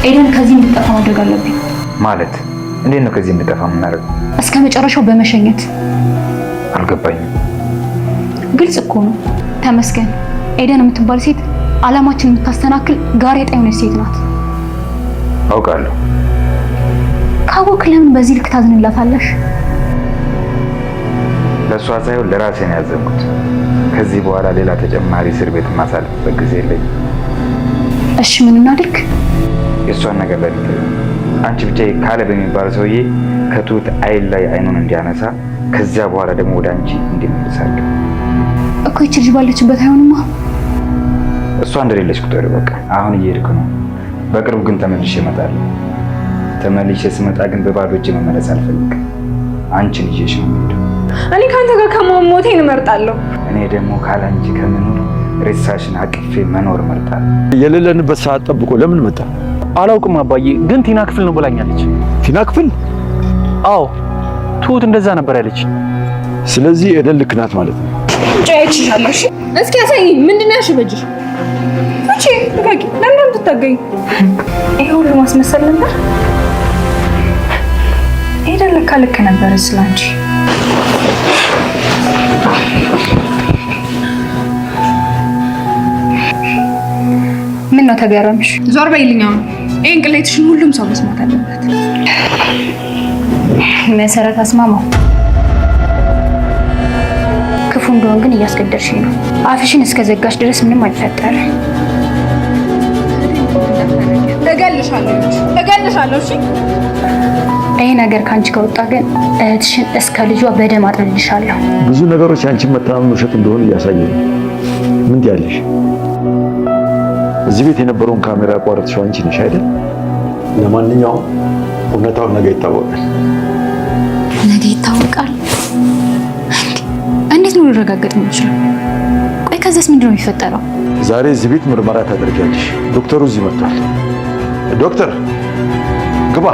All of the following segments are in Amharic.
ኤደን ከዚህ እንድትጠፋ ማድረግ አለብኝ። ማለት እንዴት ነው ከዚህ እንድትጠፋ የምናደርገው? እስከ መጨረሻው በመሸኘት። አልገባኝም። ግልጽ እኮ ነው ተመስገን። ኤደን የምትባል ሴት አላማችን የምታስተናክል ጋሬጣ የሆነች ሴት ናት። አውቃለሁ። ካወቅ ለምን በዚህ ልክ ታዝንላታለሽ? ለእሷ ሳይሆን ለራሴ ነው ያዘንኩት። ከዚህ በኋላ ሌላ ተጨማሪ እስር ቤት ማሳለፍበት ጊዜ የለኝም። እሺ ምን እናድርግ? የእሷን ነገር ለኔ አንቺ ብቻ ካሌብ የሚባል ሰውዬ ከትሁት አይን ላይ አይኑን እንዲያነሳ ከዚያ በኋላ ደግሞ ወደ አንቺ እንዲመልሳለሁ እኮ። ይቺ ልጅ ባለችበት አይሆንማ። እሷ እንደሌለች ቁጥር በቃ አሁን እየሄድኩ ነው። በቅርቡ ግን ተመልሼ እመጣለሁ። ተመልሼ ስመጣ ግን በባዶ እጄ መመለስ አልፈልግም። አንቺን ይዤሽ ነው የምሄደው። እኔ ካንተ ጋር ከመሞቴን እመርጣለሁ። እኔ ደግሞ ካላንቺ ከምኖር ሬሳሽን አቅፌ መኖር እመርጣለሁ። የሌለንበት ሰዓት ጠብቆ ለምን መጣ? አላውቅም አባዬ፣ ግን ቲና ክፍል ነው ብላኛለች። ቲና ክፍል? አዎ ትሁት እንደዛ ነበር ያለች። ስለዚህ ኤደን ልክ ናት ማለት ነው። ጫይችሻለሽ። እስኪ ያሳይኝ። ምንድነው ያሽበጅሽ? እቺ ልቀቂ። ለምን ትታገኝ? ይሄ ሁሉ ማስመሰል ነበር። ኤደን ለካ ልክ ነበር ስላንቺ። ምን ነው ተገረምሽ? ዞር በይልኝ። አሁን ይሄን ቅሌትሽን ሁሉም ሰው መስማት አለበት። መሰረት አስማማው፣ ክፉ እንደሆን ግን እያስገደድሽኝ ነው። አፍሽን እስከ ዘጋሽ ድረስ ምንም አይፈጠርም። እገልሻለሁ። እሺ ይሄ ነገር ካንቺ ከወጣ ግን እህትሽን እስከ ልጇ በደም አጥልልሻለሁ። ብዙ ነገሮች አንቺን መተማመን ውሸት እንደሆነ እያሳየ ነው። ምን ትያለሽ? እዚህ ቤት የነበረውን ካሜራ ያቋረጥሽው አንቺ ነሽ አይደል? ለማንኛውም እውነታው ነገ ይታወቃል። ነገ ይታወቃል? እንዴት ነው ሊረጋገጥ የሚችለው? ቆይ ከዚያስ ምንድን ነው የሚፈጠረው? ዛሬ እዚህ ቤት ምርመራ ታደርጊያለሽ። ዶክተሩ እዚህ መጥቷል። ዶክተር ግባ።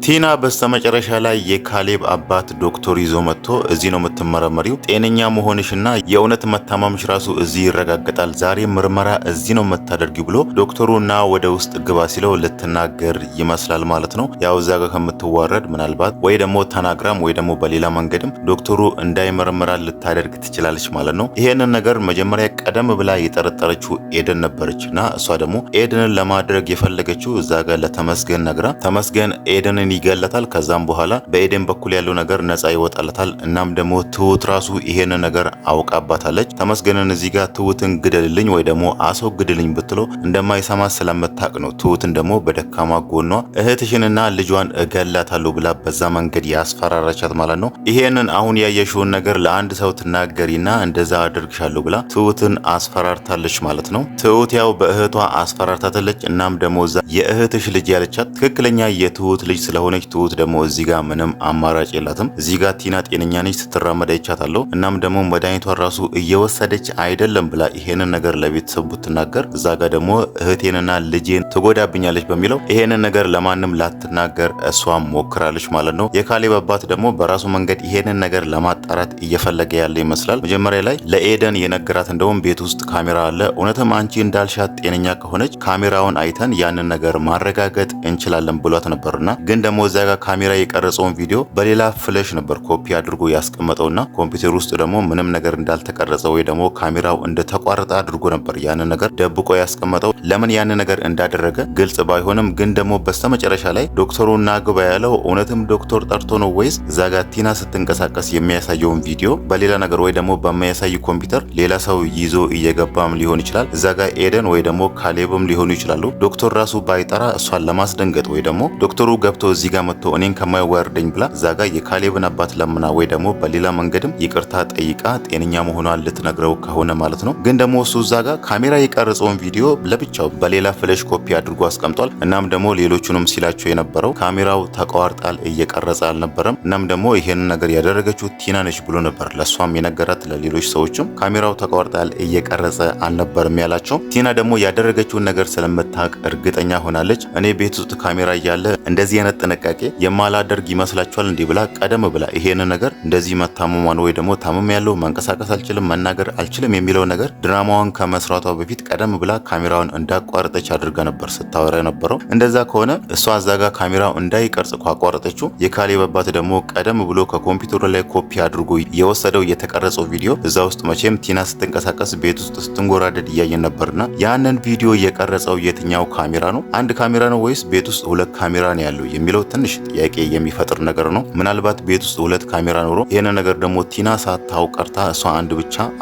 ቲና በስተመጨረሻ ላይ የካሌብ አባት ዶክተር ይዞ መጥቶ እዚህ ነው የምትመረመሪው፣ ጤነኛ መሆንሽና የእውነት መታመምሽ ራሱ እዚህ ይረጋገጣል፣ ዛሬ ምርመራ እዚህ ነው የምታደርጊው ብሎ ዶክተሩና ወደ ውስጥ ግባ ሲለው ልትናገር ይመስላል ማለት ነው። ያው እዛ ጋር ከምትዋረድ ምናልባት ወይ ደግሞ ተናግራም ወይ ደግሞ በሌላ መንገድም ዶክተሩ እንዳይመረምራል ልታደርግ ትችላለች ማለት ነው። ይሄንን ነገር መጀመሪያ ቀደም ብላ የጠረጠረችው ኤደን ነበረች እና እሷ ደግሞ ኤደንን ለማድረግ የፈለገችው እዛ ጋር ለተመስገን ነግራ ተመስገን ኤደንን ይገለታል። ከዛም በኋላ በኤደን በኩል ያለው ነገር ነፃ ይወጣለታል። እናም ደግሞ ትሁት ራሱ ይሄን ነገር አውቃባታለች። ተመስገንን እዚህ ጋር ትሁትን ግደልልኝ ወይ ደግሞ አስወግድልኝ ብትለው እንደማይሰማ ስለምታቅ ነው። ትሁትን ደግሞ በደካማ ጎኗ እህትሽንና ልጇን እገላታለሁ ብላ በዛ መንገድ ያስፈራራቻት ማለት ነው። ይሄንን አሁን ያየሽውን ነገር ለአንድ ሰው ትናገሪና እንደዛ አድርግሻለሁ ብላ ትሁትን አስፈራርታለች ማለት ነው። ትሁት ያው በእህቷ አስፈራርታታለች። እናም ደግሞ እዛ የእህትሽ ልጅ ያለቻት ትክክለኛ የትሁት ልጅ ስለሆነች ትሁት ደግሞ እዚህ ጋር ምንም አማራጭ የላትም። እዚህ ጋር ቲና ጤነኛ ነች ስትራመድ አይቻታለሁ። እናም ደግሞ መድኃኒቷን ራሱ እየወሰደች አይደለም ብላ ይሄንን ነገር ለቤተሰቡ ትናገር፣ እዛ ጋር ደግሞ እህቴንና ልጄን ትጎዳብኛለች በሚለው ይሄንን ነገር ለማንም ላትናገር እሷ ሞክራለች ማለት ነው። የካሌብ አባት ደግሞ በራሱ መንገድ ይሄንን ነገር ለማጣራት እየፈለገ ያለ ይመስላል። መጀመሪያ ላይ ለኤደን የነገራት እንደውም ቤት ውስጥ ካሜራ አለ፣ እውነትም አንቺ እንዳልሻት ጤነኛ ከሆነች ካሜራውን አይተን ያንን ነገር ማረጋገጥ እንችላለን ብሏት ነበርና ግን ደግሞ እዛ ጋር ካሜራ የቀረጸውን ቪዲዮ በሌላ ፍለሽ ነበር ኮፒ አድርጎ ያስቀመጠውና ኮምፒውተር ውስጥ ደግሞ ምንም ነገር እንዳልተቀረጸ ወይ ደግሞ ካሜራው እንደተቋረጠ አድርጎ ነበር ያንን ነገር ደብቆ ያስቀመጠው። ለምን ያንን ነገር እንዳደረገ ግልጽ ባይሆንም ግን ደግሞ በስተመጨረሻ ላይ ዶክተሩ ናግባ ያለው እውነትም ዶክተር ጠርቶ ነው ወይስ እዛ ጋር ቲና ስትንቀሳቀስ የሚያሳየውን ቪዲዮ በሌላ ነገር ወይ ደግሞ በማያሳይ ኮምፒውተር ሌላ ሰው ይዞ እየገባም ሊሆን ይችላል። እዛ ጋር ኤደን ወይ ደግሞ ካሌብም ሊሆኑ ይችላሉ። ዶክተር ራሱ ባይጠራ እሷን ለማስደንገጥ ወይ ደግሞ ዶክተሩ ገብቶ እዚህ ጋር መጥቶ እኔን ከማይዋርደኝ ብላ እዛ ጋር የካሌብን አባት ለምና ወይ ደግሞ በሌላ መንገድም ይቅርታ ጠይቃ ጤነኛ መሆኗን ልትነግረው ከሆነ ማለት ነው። ግን ደግሞ እሱ እዛ ጋር ካሜራ የቀረጸውን ቪዲዮ ለብቻው በሌላ ፍለሽ ኮፒ አድርጎ አስቀምጧል። እናም ደግሞ ሌሎቹንም ሲላቸው የነበረው ካሜራው ተቋርጣል እየቀረጸ አልነበረም። እናም ደግሞ ይሄንን ነገር ያደረገችው ቲና ነች ብሎ ነበር ለሷም የነገራት። ለሌሎች ሰዎችም ካሜራው ተቋርጣል እየቀረጸ አልነበረም ያላቸው። ቲና ደግሞ ያደረገችውን ነገር ስለምታውቅ እርግጠኛ ሆናለች። እኔ ቤት ውስጥ ካሜራ እያለ እንደዚህ አይነት ጥንቃቄ የማላደርግ ይመስላችኋል እንዲህ ብላ ቀደም ብላ ይሄን ነገር እንደዚህ መታመሟን ወይ ደግሞ ታመም ያለው መንቀሳቀስ አልችልም መናገር አልችልም የሚለው ነገር ድራማዋን ከመስራቷ በፊት ቀደም ብላ ካሜራውን እንዳቋረጠች አድርጋ ነበር ስታወራ የነበረው። እንደዛ ከሆነ እሷ አዛጋ ካሜራው እንዳይቀርጽ ካቋረጠችው የካሌብ አባት ደግሞ ቀደም ብሎ ከኮምፒውተሩ ላይ ኮፒ አድርጎ የወሰደው የተቀረጸው ቪዲዮ እዛ ውስጥ መቼም ቲና ስትንቀሳቀስ ቤት ውስጥ ስትንጎራደድ እያየን ነበርና ያንን ቪዲዮ የቀረጸው የትኛው ካሜራ ነው? አንድ ካሜራ ነው ወይስ ቤት ውስጥ ሁለት ካሜራ ነው ያለው የሚለው ትንሽ ጥያቄ የሚፈጥር ነገር ነው። ምናልባት ቤት ውስጥ ሁለት ካሜራ ኖሮ ይሄን ነገር ደግሞ ቲና ሳታው ቀርታ እሷ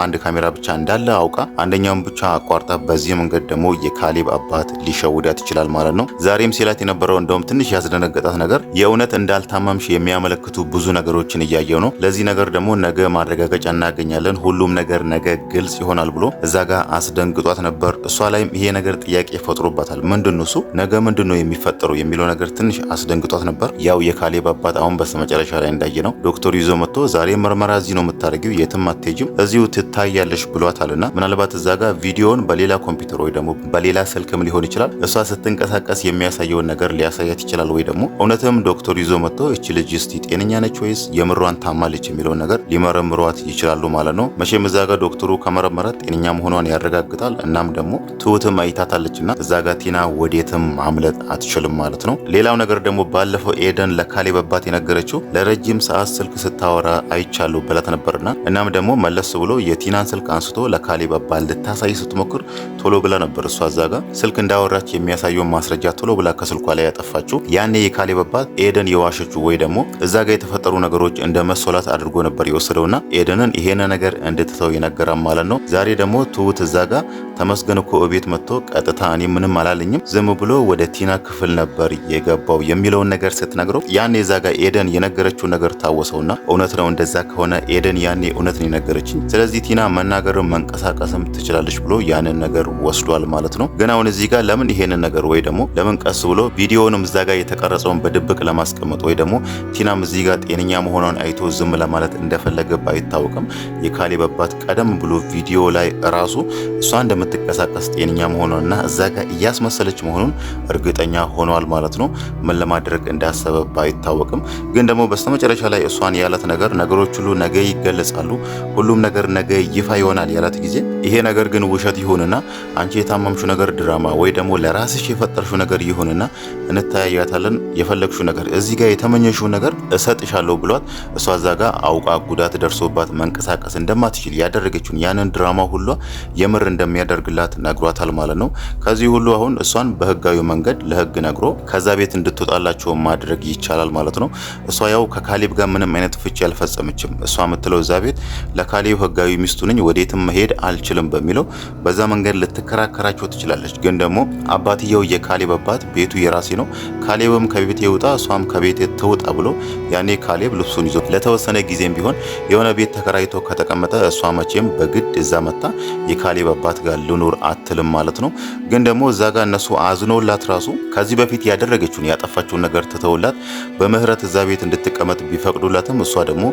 አንድ ካሜራ ብቻ እንዳለ አውቃ አንደኛውን ብቻ አቋርጣ በዚህ መንገድ ደግሞ የካሌብ አባት ሊሸውዳት ይችላል ማለት ነው። ዛሬም ሲላት የነበረው እንደውም ትንሽ ያስደነገጣት ነገር የእውነት እንዳልታመምሽ የሚያመለክቱ ብዙ ነገሮችን እያየው ነው። ለዚህ ነገር ደግሞ ነገ ማረጋገጫ እናገኛለን፣ ሁሉም ነገር ነገ ግልጽ ይሆናል ብሎ እዛ ጋር አስደንግጧት ነበር። እሷ ላይም ይሄ ነገር ጥያቄ ፈጥሮባታል። ምንድነው እሱ ነገ ምንድነው የሚፈጠረው የሚለው ነገር ትንሽ አስደንግጧት ነበር። ያው የካሌብ አባት አሁን በስተመጨረሻ ላይ እንዳየነው ዶክተር ይዞ መጥቶ ዛሬ ምርመራ እዚህ ነው የምታደርጊው፣ የትም አትሄጂም፣ እዚሁ ትታያለሽ ብሏታልና ምናልባት እዛ ጋር ቪዲዮውን በሌላ ኮምፒውተር ወይ ደግሞ በሌላ ስልክም ሊሆን ይችላል እሷ ስትንቀሳቀስ የሚያሳየውን ነገር ሊያሳያት ይችላል። ወይ ደግሞ እውነትም ዶክተር ይዞ መጥቶ እቺ ልጅ እስቲ ጤነኛ ነች ወይስ የምሯን ታማለች የሚለውን ነገር ሊመረምሯት ይችላሉ ማለት ነው። መቼም እዛ ጋር ዶክተሩ ከመረመራት ጤነኛ መሆኗን ያረጋግጣል። እናም ደግሞ ትሁትም አይታታለችና እዛ ጋር ቲና ወዴትም ማምለጥ አትችልም ማለት ነው። ሌላው ነገር ደግሞ ባለፈው ኤደን ለካሌብ አባት የነገረችው ለረጅም ሰዓት ስልክ ስታወራ አይቻሉ ብላት ነበርና እናም ደግሞ መለስ ብሎ የቲናን ስልክ አንስቶ ለካሌብ አባት ልታሳይ ስትሞክር ቶሎ ብላ ነበር እሷ እዛ ጋር ስልክ እንዳወራች የሚያሳየውን ማስረጃ ቶሎ ብላ ከስልኳ ላይ ያጠፋችው። ያኔ የካሌብ አባት ኤደን የዋሸችው ወይ ደግሞ እዛ ጋር የተፈጠሩ ነገሮች እንደ መሶላት አድርጎ ነበር የወሰደውና ኤደንን ይሄን ነገር እንድትተው የነገራም ማለት ነው። ዛሬ ደግሞ ትሁት እዛ ጋር ተመስገን እኮ እቤት መጥቶ ቀጥታ እኔ ምንም አላለኝም ዝም ብሎ ወደ ቲና ክፍል ነበር የገባው የሚለውን ነገር ስትነግረው ያኔ እዛ ጋር ኤደን የነገረችው ነገር ታወሰውና እውነት ነው እንደዛ ከሆነ ኤደን ያኔ እውነት ነው የነገረችኝ፣ ስለዚህ ቲና መናገርም መንቀሳቀስም ትችላለች ብሎ ያንን ነገር ወስዷል ማለት ነው። ግን አሁን እዚህ ጋር ለምን ይሄንን ነገር ወይ ደግሞ ለምን ቀስ ብሎ ቪዲዮውንም እዛ ጋር የተቀረጸውን በድብቅ ለማስቀመጥ ወይ ደግሞ ቲናም እዚህ ጋር ጤነኛ መሆኗን አይቶ ዝም ለማለት እንደፈለገ ባይታወቅም የካሌብ አባት ቀደም ብሎ ቪዲዮ ላይ ራሱ እሷ እንደምትንቀሳቀስ ጤነኛ መሆኗንና እዛ ጋር እያስመሰለች መሆኑን እርግጠኛ ሆኗል ማለት ነው። ምን ለማድረግ እንዳሰበ ባይታወቅም ግን ደግሞ በስተመጨረሻ ላይ እሷን ያላት ነገር ነገሮች ሁሉ ነገ ይገለጻሉ፣ ሁሉም ነገር ነገ ይፋ ይሆናል ያላት ጊዜ ይሄ ነገር ግን ውሸት ይሁንና አንቺ የታመምሽው ነገር ድራማ ወይ ደግሞ ለራስሽ የፈጠርሽው ነገር ይሁንና እንታያያታለን፣ የፈለግሽው ነገር እዚህ ጋር የተመኘሽው ነገር እሰጥሻለሁ ብሏት እሷ እዛ ጋር አውቃ ጉዳት ደርሶባት መንቀሳቀስ እንደማትችል ያደረገችውን ያንን ድራማ ሁሉ የምር እንደሚያደርግላት ነግሯታል ማለት ነው። ከዚህ ሁሉ አሁን እሷን በህጋዊ መንገድ ለህግ ነግሮ ከዛ ቤት እንድትወጣላቸው ማድረግ ይቻላል ማለት ነው። እሷ ያው ከካሌብ ጋር ምንም አይነት ፍቺ አልፈጸመችም። እሷ የምትለው እዛ ቤት ለካሌብ ህጋዊ ሚስቱ ነኝ ወዴትም መሄድ አልችልም በሚለው በዛ መንገድ ልትከራከራቸው ትችላለች። ግን ደግሞ አባትየው የካሌብ አባት ቤቱ የራሴ ነው፣ ካሌብም ከቤት ይውጣ እሷም ከቤት ትውጣ ብሎ ያኔ ካሌብ ልብሱን ይዞ ለተወሰነ ጊዜም ቢሆን የሆነ ቤት ተከራይቶ ከተቀመጠ እሷ መቼም በግድ እዛ መጣ የካሌብ አባት ጋር ልኑር አትልም ማለት ነው። ግን ደግሞ እዛ ጋር እነሱ አዝኖላት ራሱ ከዚህ በፊት ያደረገችውን ያጠፋችውን ነገር ትተውላት በምህረት እዛ ቤት እንድትቀመጥ ቢፈቅዱላትም እሷ ደግሞ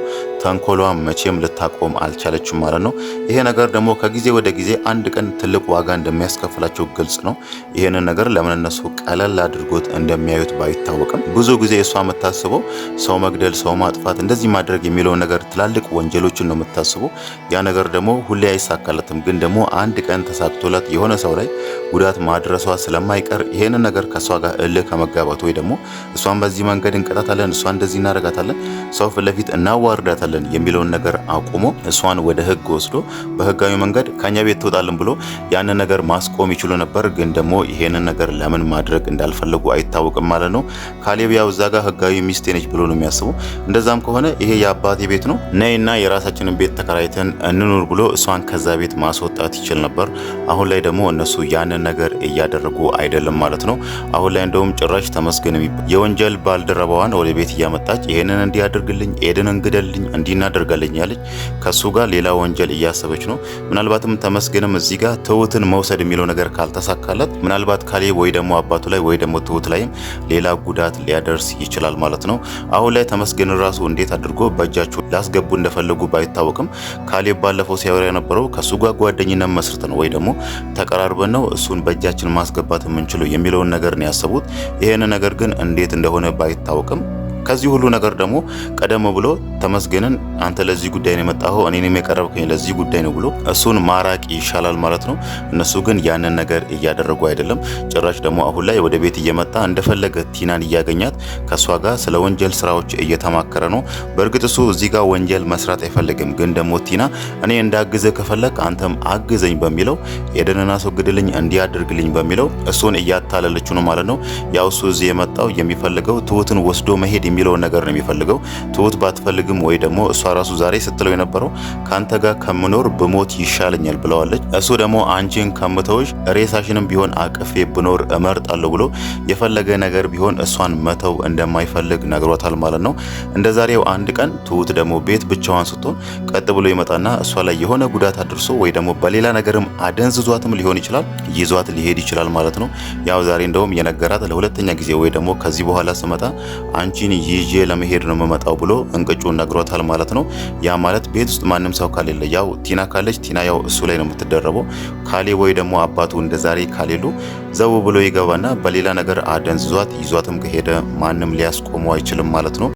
ተንኮሏ መቼም ልታቆም አልቻለችም ማለት ነው። ይሄ ነገር ደግሞ ከጊዜ ወደ ጊዜ አንድ ቀን ትልቅ ዋጋ እንደሚያስከፍላቸው ግልጽ ነው። ይሄንን ነገር ለምን እነሱ ቀለል አድርጎት እንደሚያዩት ባይታወቅም ብዙ ጊዜ እሷ የምታስበው ሰው መግደል፣ ሰው ማጥፋት፣ እንደዚህ ማድረግ የሚለው ነገር ትላልቅ ወንጀሎችን ነው የምታስበው። ያ ነገር ደግሞ ሁሌ አይሳካለትም። ግን ደግሞ አንድ ቀን ተሳክቶላት የሆነ ሰው ላይ ጉዳት ማድረሷ ስለማይቀር ይሄንን ነገር ከሷ ጋር እልህ ከመጋባት ወይ ደግሞ እሷን በዚህ መንገድ እንቀጣታለን፣ እሷን እንደዚህ እናደርጋታለን፣ ሰው ፊት ለፊት እናዋርዳታለን የሚለውን ነገር አቁሞ እሷን ወደ ህግ ወስዶ በህጋዊ መንገድ ከኛ ቤት ትወጣለን ብሎ ያንን ነገር ማስቆም ይችሉ ነበር። ግን ደግሞ ይሄንን ነገር ለምን ማድረግ እንዳልፈለጉ አይታወቅም ማለት ነው። ካሌብ ያው እዛ ጋር ህጋዊ ሚስቴ ነች ብሎ ነው የሚያስበው። እንደዛም ከሆነ ይሄ የአባቴ ቤት ነው ነይና የራሳችንን ቤት ተከራይተን እንኑር ብሎ እሷን ከዛ ቤት ማስወጣት ይችል ነበር። አሁን ላይ ደግሞ እነሱ ያንን ነገር እያደረጉ አይደለም ማለት ነው። አሁን ላይ እንደውም ጭራሽ ተመስገን የወንጀል ባልደረባዋን ወደ ቤት እያመጣች ይሄንን እንዲያደርግልኝ ኤደንን እንግደልኝ እንዲናደርጋለኝ ያለች ከሱ ጋር ሌላ ወንጀል እያሰበች ነው። ምናልባትም ተመስገንም እዚህ ጋር ትሁትን መውሰድ የሚለው ነገር ካልተሳካለት ምናልባት ካሌብ ወይ ደግሞ አባቱ ላይ ወይ ደግሞ ትሁት ላይም ሌላ ጉዳት ሊያደርስ ይችላል ማለት ነው። አሁን ላይ ተመስገን ራሱ እንዴት አድርጎ በእጃቸው ላስገቡ እንደፈለጉ ባይታወቅም ካሌብ ባለፈው ሲያወራ የነበረው ከሱ ጋር ጓደኝነት መስርተን ወይ ደግሞ ተቀራርበን ነው እሱን በእጃችን ማስገባት የምንችለው የሚለውን ነገር ነው ያሰቡት። ይሄን ነገር ግን እንዴት እንደሆነ ባይታወቅም ከዚህ ሁሉ ነገር ደግሞ ቀደም ብሎ ተመስገንን አንተ ለዚህ ጉዳይ ነው የመጣኸው እኔንም የቀረብከኝ ለዚህ ጉዳይ ነው ብሎ እሱን ማራቅ ይሻላል ማለት ነው። እነሱ ግን ያንን ነገር እያደረጉ አይደለም። ጭራሽ ደግሞ አሁን ላይ ወደ ቤት እየመጣ እንደፈለገ ቲናን እያገኛት ከሷ ጋር ስለ ወንጀል ስራዎች እየተማከረ ነው። በእርግጥ እሱ እዚህ ጋር ወንጀል መስራት አይፈልግም። ግን ደግሞ ቲና እኔ እንዳግዝህ ከፈለክ አንተም አግዘኝ በሚለው ኤደንን አስወግድልኝ እንዲያደርግልኝ በሚለው እሱን እያታለለችው ነው ማለት ነው። ያው እሱ እዚህ የመጣው የሚፈልገው ትሁትን ወስዶ መሄድ የሚለውን ነገር ነው የሚፈልገው። ትሁት ባትፈልግም ወይ ደግሞ እሷ ራሱ ዛሬ ስትለው የነበረው ካንተ ጋር ከምኖር ብሞት ይሻለኛል ብለዋለች። እሱ ደግሞ አንቺን ከምተውሽ ሬሳሽንም ቢሆን አቅፌ ብኖር እመርጣለሁ ብሎ የፈለገ ነገር ቢሆን እሷን መተው እንደማይፈልግ ነግሯታል ማለት ነው። እንደ ዛሬው አንድ ቀን ትሁት ደግሞ ቤት ብቻዋን ስትሆን ቀጥ ብሎ ይመጣና እሷ ላይ የሆነ ጉዳት አድርሶ ወይ ደግሞ በሌላ ነገርም አደንዝዟትም ሊሆን ይችላል፣ ይዟት ሊሄድ ይችላል ማለት ነው። ያው ዛሬ እንደውም የነገራት ለሁለተኛ ጊዜ ወይ ደግሞ ከዚህ በኋላ ስመጣ አንቺን ይዤ ለመሄድ ነው የምመጣው ብሎ እንቅጩን ነግሯታል ማለት ነው። ያ ማለት ቤት ውስጥ ማንም ሰው ካሌለ ያው ቲና ካለች ቲና ያው እሱ ላይ ነው የምትደረበው። ካሌብ ወይ ደግሞ አባቱ እንደዛሬ ካሌሉ ዘው ብሎ ይገባና በሌላ ነገር አደንዝዟት ይዟትም ከሄደ ማንም ሊያስቆመው አይችልም ማለት ነው።